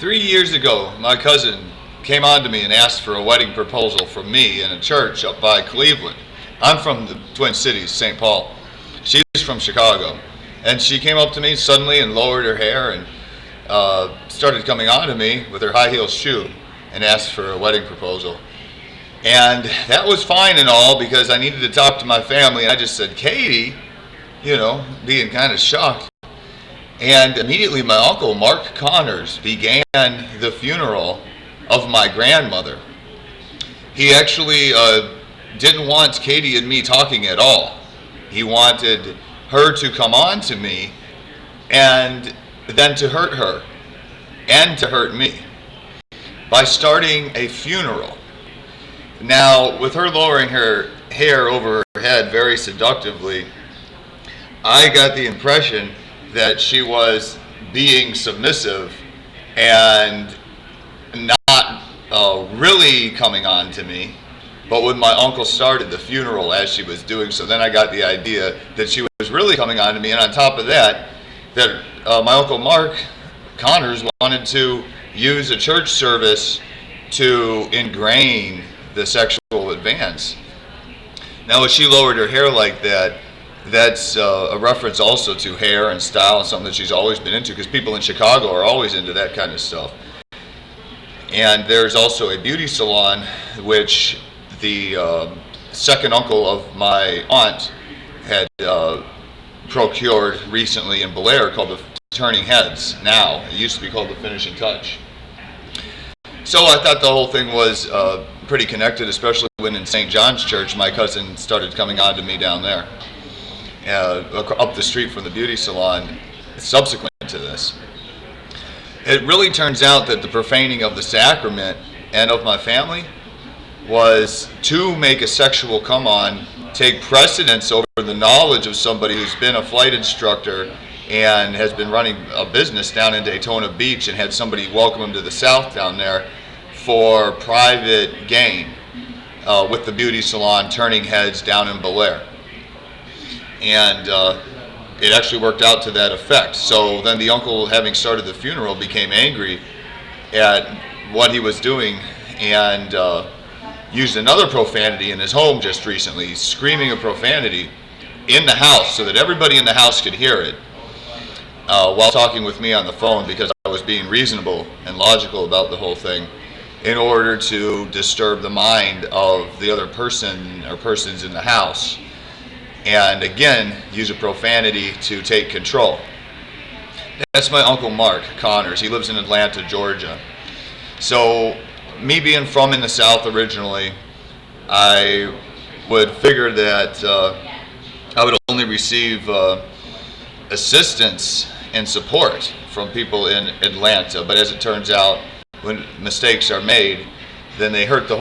3 years ago, my cousin came on to me and asked for a wedding proposal from me in a church up by Cleveland. I'm from the Twin Cities, St. Paul. She's from Chicago. And she came up to me suddenly and lowered her hair and started coming on to me with her high heel shoe and asked for a wedding proposal. And that was fine and all because I needed to talk to my family. And I just said, Katie, being kind of shocked. And immediately my uncle, Mark Connors, began the funeral of my grandmother. He actually didn't want Katie and me talking at all. He wanted her to come on to me and then to hurt her and to hurt me by starting a funeral. Now, with her lowering her hair over her head very seductively, I got the impression that she was being submissive and not really coming on to me. But when my uncle started the funeral as she was doing so, then I got the idea that she was really coming on to me. And on top of that, my uncle Mark Connors wanted to use a church service to ingrain the sexual advance. Now, as she lowered her hair like that, that's a reference also to hair and style and something that she's always been into, because people in Chicago are always into that kind of stuff. And there's also a beauty salon, which the second uncle of my aunt had procured recently in Bellaire, called the Turning Heads. Now, it used to be called the Finishing Touch. So I thought the whole thing was pretty connected, especially when in St. John's Church, my cousin started coming on to me down there, up the street from the beauty salon, subsequent to this. It really turns out that the profaning of the sacrament and of my family was to make a sexual come-on take precedence over the knowledge of somebody who's been a flight instructor and has been running a business down in Daytona Beach and had somebody welcome him to the South down there for private gain with the beauty salon Turning Heads down in Bellaire. And it actually worked out to that effect. So then the uncle, having started the funeral, became angry at what he was doing and used another profanity in his home just recently, screaming a profanity in the house so that everybody in the house could hear it, while talking with me on the phone, because I was being reasonable and logical about the whole thing in order to disturb the mind of the other person or persons in the house. And again, use a profanity to take control. That's my Uncle Mark Connors. He lives in Atlanta, Georgia. So, me being from in the South originally, I would figure that I would only receive assistance and support from people in Atlanta. But as it turns out, when mistakes are made, then they hurt the